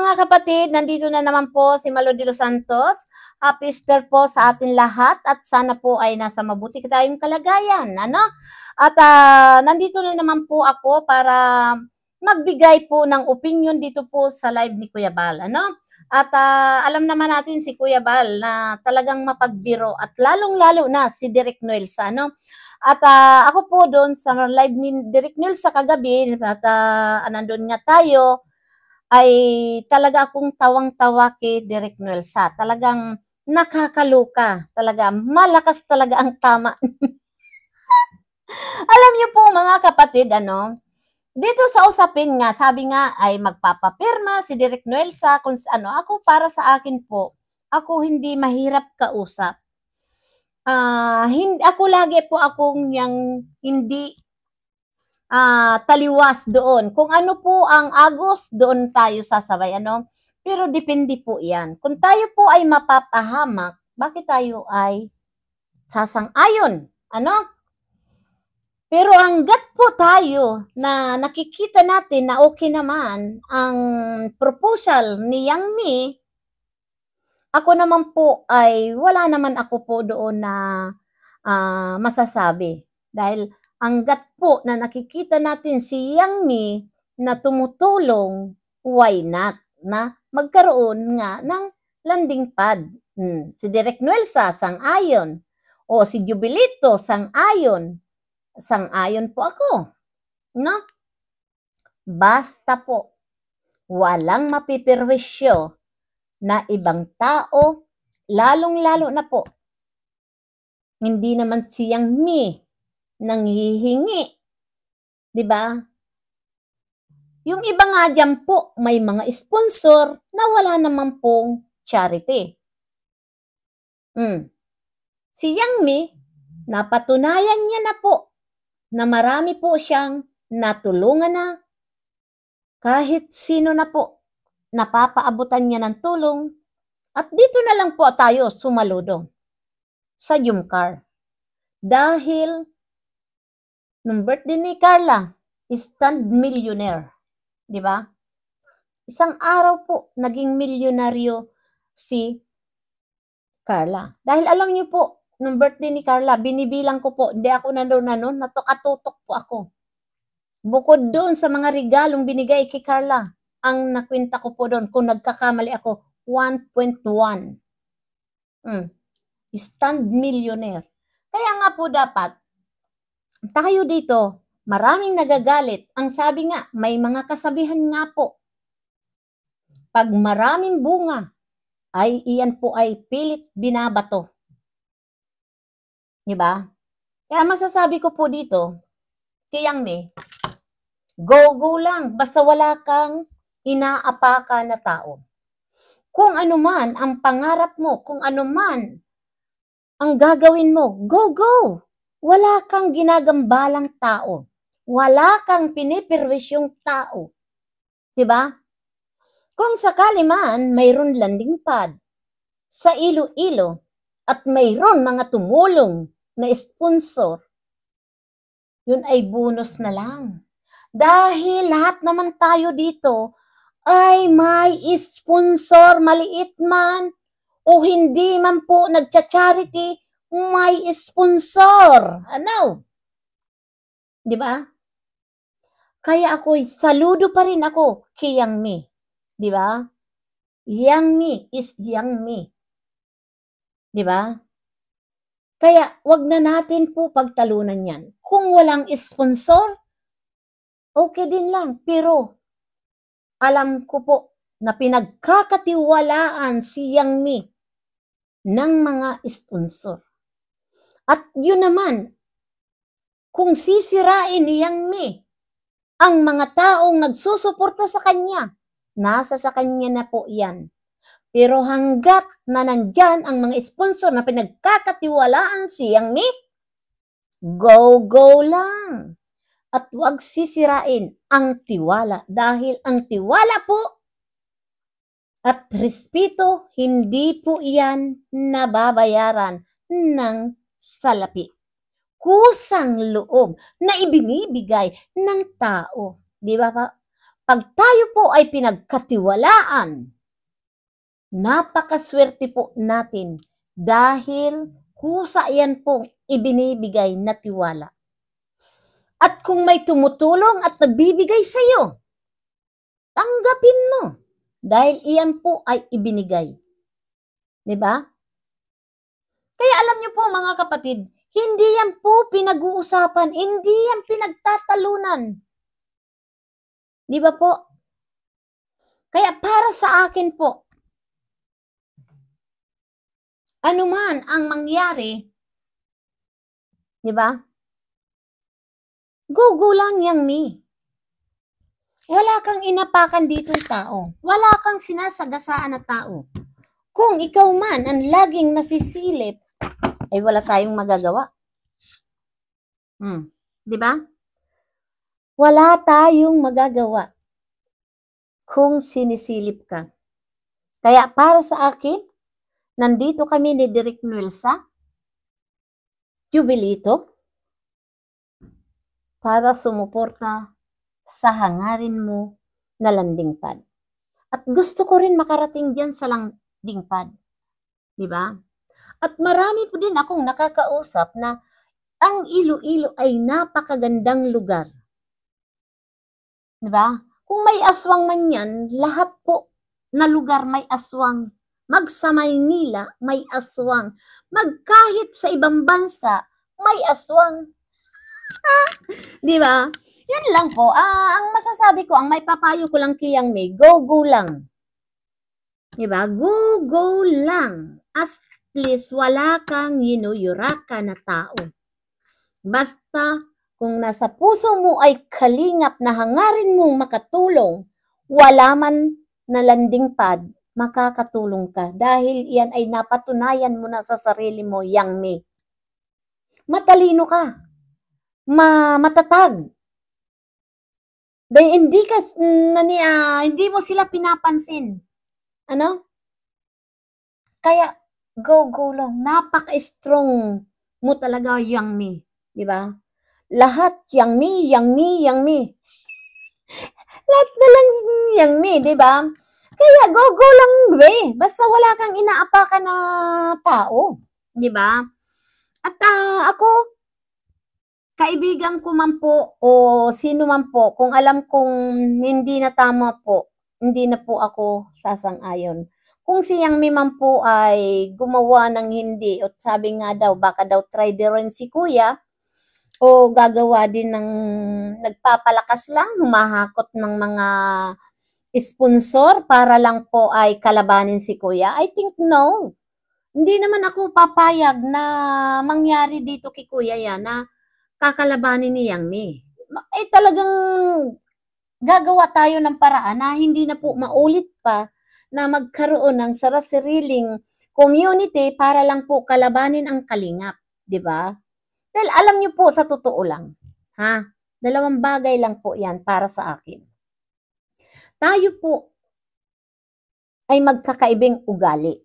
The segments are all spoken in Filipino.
mga kapatid, nandito na naman po si Malo de los Santos. Happy Easter po sa atin lahat at sana po ay nasa mabuti tayong kalagayan. Ano? At nandito na naman po ako para magbigay po ng opinion dito po sa live ni Kuya Bal. Ano? At alam naman natin si Kuya Bal na talagang mapagbiro at lalong-lalo na si Direk Noel sa ano. At ako po doon sa live ni Direk Noel sa kagabi at nandun nga tayo ay talaga akong tawang-tawa kay Direk Noel sa. Talagang nakakaluka. Talaga, malakas talaga ang tama. Alam niyo po mga kapatid, dito sa usapin nga, sabi nga ay magpapapirma si Direk Noel sa kung ano. Ako para sa akin po, ako hindi mahirap kausap. Ako lagi po akong hindi taliwas doon. Kung ano po ang agos, doon tayo sasabay, Pero depende po yan. Kung tayo po ay mapapahamak, bakit tayo ay sasang-ayon, Pero hanggat po tayo na nakikita natin na okay naman ang proposal ni Yang Mi, ako naman po ay wala naman ako po doon na masasabi. Dahil hanggat po na nakikita natin si Yang Mi na tumutulong, why not na magkaroon nga ng landing pad. Si Direk Noel sang-ayon o si Jubilito sang-ayon. Sang-ayon po ako. No? Basta po walang mapipirwisyo na ibang tao, lalong-lalo na po hindi naman si Yang Mi nanghihingi. 'Di ba? Yung iba nga dyan po, may mga sponsor na wala naman pong charity. Si Yang Mi, napatunayan niya na po na marami po siyang natulungan na. Kahit sino na po, napapaabutan niya ng tulong. At dito na lang po tayo sumaludo sa Jumcar. Dahil nung birthday ni Carla, instant millionaire. Di ba? Isang araw po, naging milyonaryo si Carla. Dahil alam niyo po, nung birthday ni Carla, binibilang ko po, hindi ako nandun, natukatutok po ako. Bukod doon sa mga regalong binigay kay Carla, ang nakwenta ko po doon, kung nagkakamali ako, 1.1. Instant millionaire. Kaya nga po dapat, tayo dito, maraming nagagalit. Ang sabi nga, may mga kasabihan nga po, pag maraming bunga, ay iyan po ay pilit binabato. Diba? Kaya masasabi ko po dito, kay Yang Mi, go lang, basta wala kang inaapaka na tao. Kung ano man ang pangarap mo, kung ano man ang gagawin mo, go! Wala kang ginagambalang tao. Wala kang pinipirwisyong tao. Diba? Kung sakali man mayroon landing pad sa Iloilo at mayroon mga tumulong na sponsor, yun ay bonus na lang. Dahil lahat naman tayo dito ay may sponsor, maliit man o hindi man po nagcha-charity, may sponsor. Diba? Kaya ako, saludo pa rin ako kay Yang Mi. Diba? Yang Mi is Yang Mi. Diba? Kaya wag na natin po pagtalunan yan. Kung walang sponsor, okay din lang. Pero alam ko po na pinagkakatiwalaan si Yang Mi ng mga sponsor. At yun naman, kung sisirain ni Yang Mi ang mga taong nagsusuporta sa kanya, nasa sa kanya na po yan. Pero hanggat na nandyan ang mga sponsor na pinagkakatiwalaan si Yang Mi, go lang. At huwag sisirain ang tiwala dahil ang tiwala po at respeto, hindi po yan nababayaran ng salapi. Kusang loob na ibinibigay ng tao. Di ba pa? Pag tayo po ay pinagkatiwalaan, napakaswerte po natin dahil kusa yan pong ibinibigay na tiwala. At kung may tumutulong at nagbibigay sa iyo, tanggapin mo dahil iyan po ay ibinigay. Diba? Kaya alam niyo po mga kapatid, hindi yan po pinag-uusapan, hindi yan pinagtatalunan. Di ba po? Kaya para sa akin po, anuman ang mangyari, di ba? Go lang yang mi. Wala kang inapakan dito yung tao. Wala kang sinasagasaan na tao. Kung ikaw man ang laging nasisilip, ay wala tayong magagawa. Di ba? Wala tayong magagawa kung sinisilip ka. Kaya para sa akin, nandito kami ni Direk Noel sa Jubilito para sumuporta sa hangarin mo na landing pad. At gusto ko rin makarating diyan sa landing pad. Di ba? At marami po din akong nakakausap na ang Iloilo ay napakagandang lugar. Di ba? Kung may aswang man yan, lahat po na lugar may aswang. Magsa Maynila, may aswang. Magkahit sa ibang bansa, may aswang. Di ba? Yun lang po. Ang masasabi ko, ang may papayo ko lang kiyang may, go lang. Di ba? Go lang. At least wala kang yuraka na tao. Basta kung nasa puso mo ay kalingap na hangarin mong makatulong, wala man na landing pad, makakatulong ka. Dahil yan ay napatunayan mo na sa sarili mo, yang me. Matalino ka. Matatag. Dahil hindi mo sila pinapansin. Ano? Kaya, go lang. Napaka-strong mo talaga, yang me. Di ba? Lahat, yang me. Lahat na lang yang me, di ba? Kaya, go lang, be. Basta wala kang inaapakan na tao. Di ba? At ako, kaibigan ko man po o sino man po, kung alam kong hindi na tama po, hindi na po ako sasang-ayon. Kung si Yang Mi man po ay gumawa ng hindi, at sabi nga daw, baka daw try din rin si Kuya, o gagawa din ng nagpapalakas lang, humahakot ng mga sponsor para lang po ay kalabanin si Kuya, I think no. Hindi naman ako papayag na mangyari dito kay Kuya yan, na kakalabanin ni Yang Mi. Talagang gagawa tayo ng paraan na hindi na po maulit pa na magkaroon ng sarasariling community para lang po kalabanin ang kalingap. Diba? Dahil alam niyo po, sa totoo lang, dalawang bagay lang po yan para sa akin. Tayo po ay magkakaibing ugali.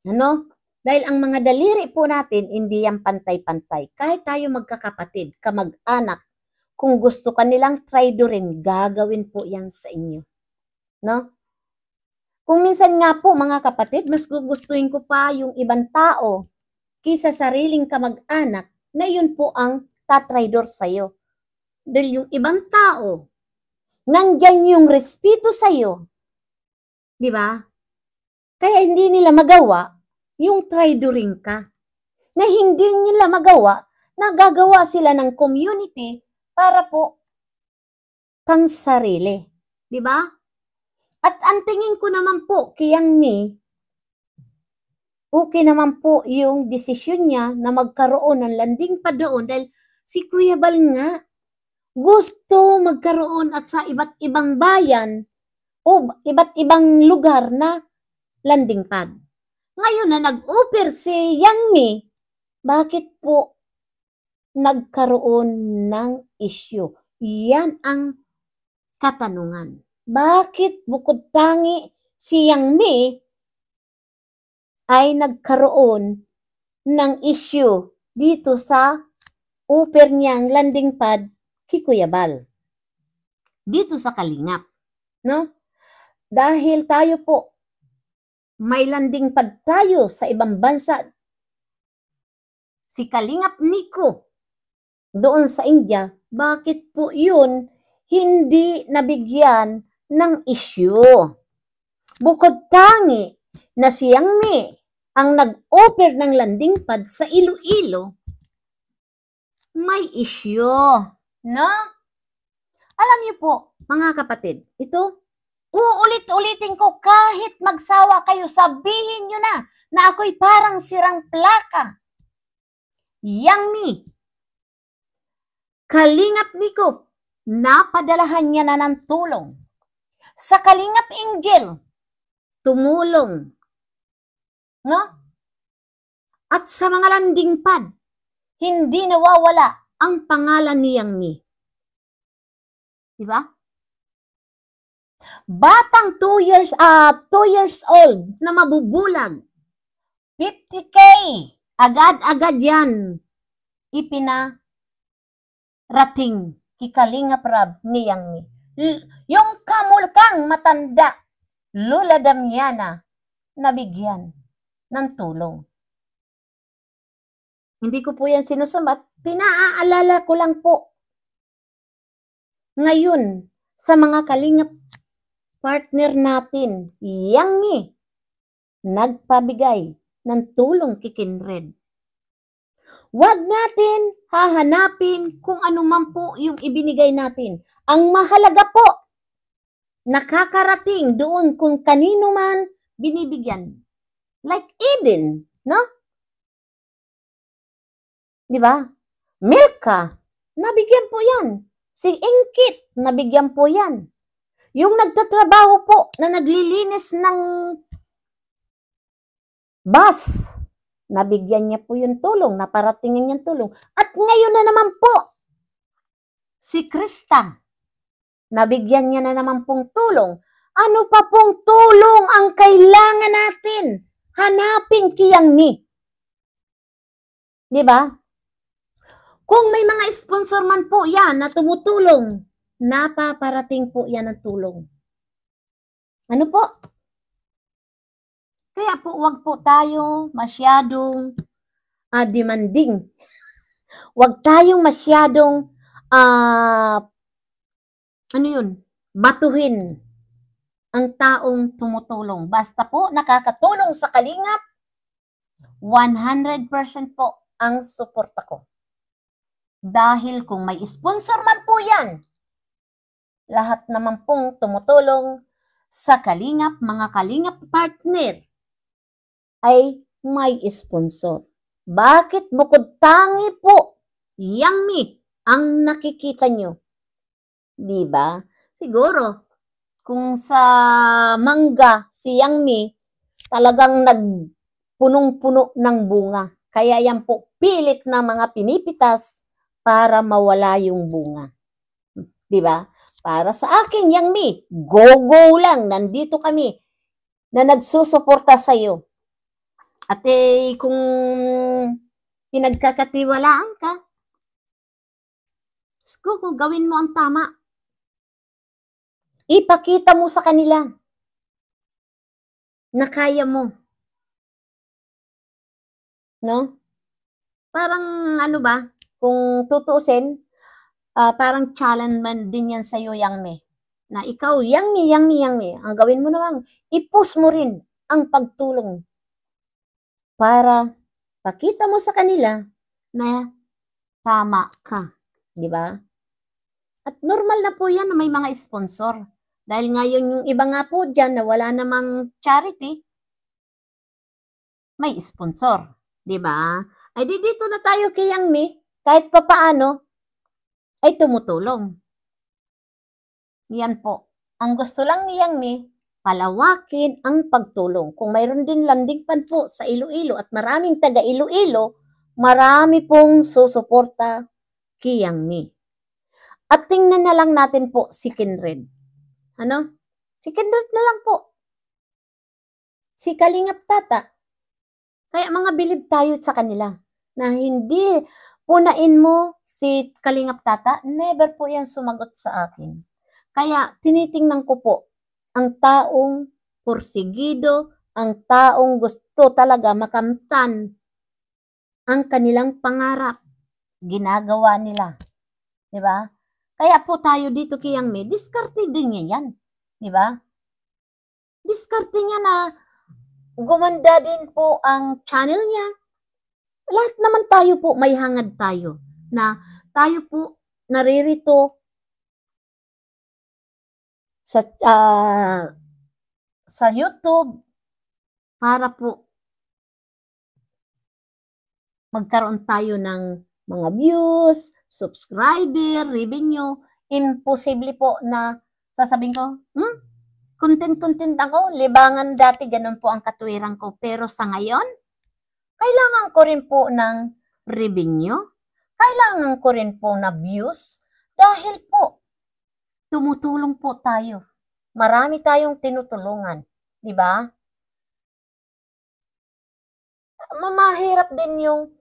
Ano? Dahil ang mga daliri po natin, hindi yan pantay-pantay. Kahit tayo magkakapatid, kamag-anak, kung gusto ka nilang traidorin, gagawin po yan sa inyo. No? Kung minsan nga po, mga kapatid, mas gugustuhin ko pa yung ibang tao kaysa sariling kamag-anak na yun po ang tatraidor sa'yo. Dahil yung ibang tao, nandyan yung respeto sa'yo. Di ba? Kaya hindi nila magawa yung traidoring ka. Na hindi nila magawa, nagagawa sila ng community para po pang sarili. Di ba? At ang tingin ko naman po, kiyang ni, okay naman po yung desisyon niya na magkaroon ng landing pa doon dahil si Kuya Bal nga gusto magkaroon at sa iba't ibang bayan o iba't ibang lugar na landing pad. Ngayon na nag-offer si Yang Mi, bakit po nagkaroon ng issue? Yan ang katanungan. Bakit bukod tangi si Yang Mi ay nagkaroon ng issue dito sa offer niyang landing pad kay Kuya Bal? Dito sa Kalingap. no? Dahil tayo po, may landing pad tayo sa ibang bansa. Si Kalingap Nico, doon sa India, bakit po yun hindi nabigyan ng issue? Bukod tangi na si Yang Mi ang nag-offer ng landing pad sa Iloilo, may issue, no? Alam niyo po, mga kapatid, ito, uulit-ulitin ko kahit magsawa kayo, sabihin niyo na ako'y parang sirang plaka. Yang Mi, Kalingap Nico, napadalahan niya na ng tulong. Sa Kalingap Angel, tumulong. No? At sa mga landing pad, hindi nawawala ang pangalan ni Yang Mi. Diba? Batang 2 years old na mabubulag, 50K, agad-agad yan, ipinarating kay Kalingap Rab ni Yang Mi. Yung kamulkang matanda, Lula Damiana, nabigyan ng tulong. Hindi ko po yan sinusumat, pinaaalala ko lang po. Ngayon, sa mga Kalingap partner natin, Yang Mi, nagpabigay ng tulong kay Kindred. Huwag natin hahanapin kung ano man po yung ibinigay natin. Ang mahalaga po, nakakarating doon kung kanino man binibigyan. Like Eden, no? Diba? Milka, nabigyan po yan. Si Inkit, nabigyan po yan. Yung nagtatrabaho po na naglilinis ng bus, nabigyan niya po yung tulong, naparatingin niyang tulong. At ngayon na naman po, si Krista, nabigyan niya na naman pong tulong. Ano pa pong tulong ang kailangan natin? Hanapin kay Yang Mi. Diba? Kung may mga sponsor man po yan na tumutulong, napaparating po yan ng tulong. Ano po? Kaya po wag po tayo masyadong demanding. Wag tayong masyadong batuhin ang taong tumutulong. Basta po nakakatulong sa Kalingap, 100% po ang suporta ko. Dahil kung may sponsor man po yan, lahat naman pong tumutulong sa Kalingap, mga Kalingap partner, ay may sponsor. Bakit bukod tangi po, Yang Mi, ang nakikita nyo? Diba? Siguro, kung sa mangga, si Yang Mi, talagang nagpunong-puno ng bunga. Kaya yan po, pilit na mga pinipitas para mawala yung bunga. Diba? Para sa akin, Yang Mi, go lang. Nandito kami na nagsusuporta sa'yo. At kung pinagkakatiwalaan ka, kung gawin mo ang tama, ipakita mo sa kanila na kaya mo. No? Parang ano ba, kung tutuusin, parang challenge man din yan sa'yo, Yang Mi. Na ikaw, Yang Mi, ang gawin mo naman, i-push mo rin ang pagtulong para pakita mo sa kanila na tama ka. Diba? At normal na po yan na may mga sponsor. Dahil ngayon yung iba nga po dyan na wala namang charity, may sponsor. Diba? Ay di dito na tayo kay Yang Mi, kahit papaano, ay tumutulong. Yan po. Ang gusto lang ni Yang Mi, palawakin ang pagtulong. Kung mayroon din landing pad po sa Iloilo at maraming taga Iloilo, marami pong susuporta kay Yang Mi. At tingnan na lang natin po si Kindred. Ano? Si Kindred na lang po. Si Kalingap Tata. Kaya mga bilib tayo sa kanila na hindi punain mo si Kalingap Tata, never po yan sumagot sa akin. Kaya tinitingnan ko po ang taong porsigido, ang taong gusto talaga makamtan ang kanilang pangarap, ginagawa nila. Di ba? Kaya po tayo dito kay Yang May, diskarte din niya yan. Di ba? Diskarte niya na gumanda din po ang channel niya. Lahat naman tayo po, may hangad tayo na tayo po naririto sa YouTube para po magkaroon tayo ng mga views, subscriber, revenue. Imposible po na sasabihin ko, content ako, libangan dati, ganun po ang katwiran ko. Pero sa ngayon, kailangan ko rin po ng revenue, kailangan ko rin po na views, dahil po, tumutulong po tayo. Marami tayong tinutulungan, di ba? Mamahirap din yung,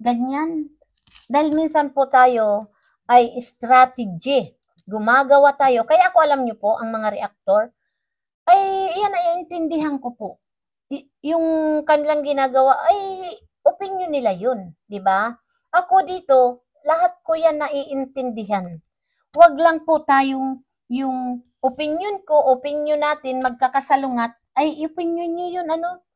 ganyan. Dahil minsan po tayo ay strategy. Gumagawa tayo. Kaya ako alam nyo po, ang mga reactor, ay yan ay intindihan ko po. Yung kanilang ginagawa ay opinion nila yun, di ba? Ako dito, lahat ko yan naiintindihan. Huwag lang po tayong yung opinion ko, opinion natin magkakasalungat, ay opinion nyo yun, ano?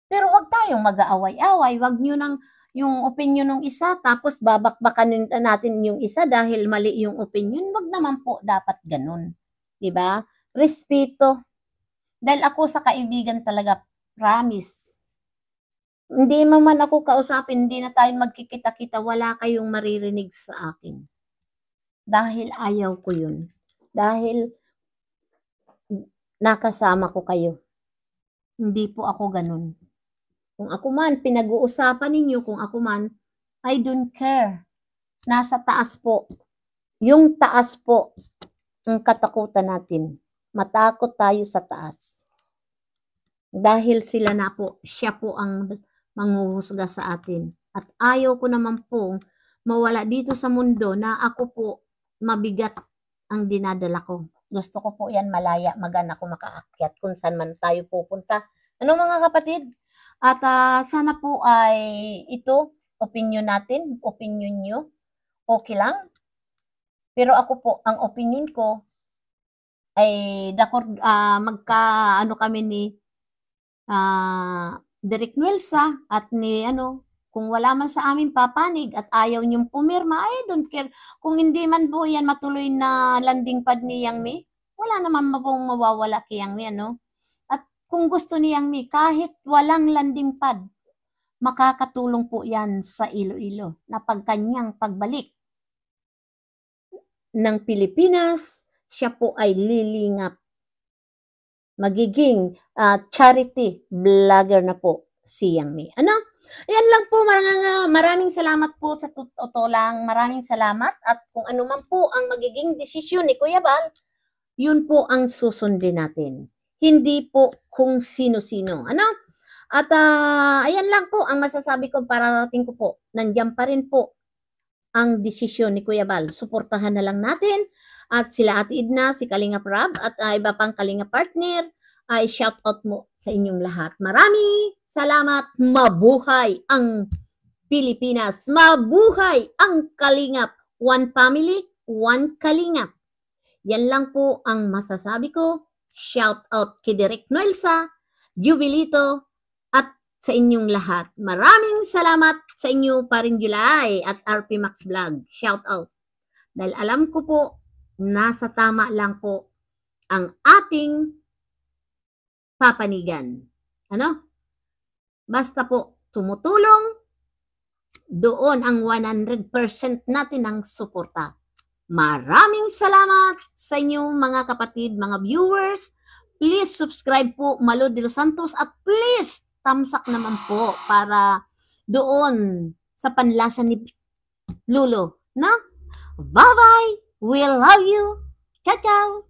Pero wag tayong mag-aaway-away, wag nyo nang yung opinion ng isa, tapos babakbakan natin yung isa dahil mali yung opinion. Wag naman po dapat ganun. Diba? Respeto. Dahil ako sa kaibigan talaga, promise. Hindi man ako kausapin, hindi na tayo magkikita-kita, wala kayong maririnig sa akin. Dahil ayaw ko yun. Dahil nakasama ko kayo. Hindi po ako ganun. Kung ako man, pinag-uusapan ninyo, kung ako man, I don't care. Nasa taas po. Yung taas po, ang katakutan natin. Matakot tayo sa taas. Dahil sila na po, siya po ang manghuhusga sa atin. At ayaw ko naman po mawala dito sa mundo na ako po mabigat ang dinadala ko. Gusto ko po yan malaya, magana ko makaakyat kung saan man tayo pupunta. Ano mga kapatid? At sana po ay ito, opinion natin, opinion nyo, okay lang. Pero ako po, ang opinion ko ay magka-ano kami ni Derek Nuelsa at ni kung wala man sa amin papanig at ayaw niyong pumirma, I don't care. Kung hindi man po yan matuloy na landing pad ni Yang May, wala naman pong mawawala kay Yang May, At kung gusto ni Yang May, kahit walang landing pad, makakatulong po yan sa Iloilo na pagkanyang pagbalik ng Pilipinas, siya po ay lilingap. Magiging charity vlogger na po si Yang May. Yan lang po, maraming salamat po sa totoo lang. Maraming salamat at kung ano man po ang magiging desisyon ni Kuya Bal, yun po ang susundin natin. Hindi po kung sino-sino. At ayan lang po ang masasabi ko, pararating ko po. Nandiyan pa rin po ang desisyon ni Kuya Bal. Suportahan na lang natin. At sila Ate Edna, si Kalinga Prab at iba pang Kalinga partner, ay shout out mo sa inyong lahat. Maraming salamat. Mabuhay ang Pilipinas. Mabuhay ang Kalingap. One family, one Kalingap. Yan lang po ang masasabi ko. Shout out kay Derek Nuelsa, Jubilito, at sa inyong lahat. Maraming salamat sa inyo pa rin July at RP Max Vlog. Shout out. Dahil alam ko po, nasa tama lang po ang ating papanigan. Basta po tumutulong, doon ang 100% natin ang suporta. Maraming salamat sa inyo mga kapatid, mga viewers. Please subscribe po Malo de los Santos at please thumbs up naman po para doon sa panlasa ni Lulo. Bye-bye! We love you! Ciao, ciao!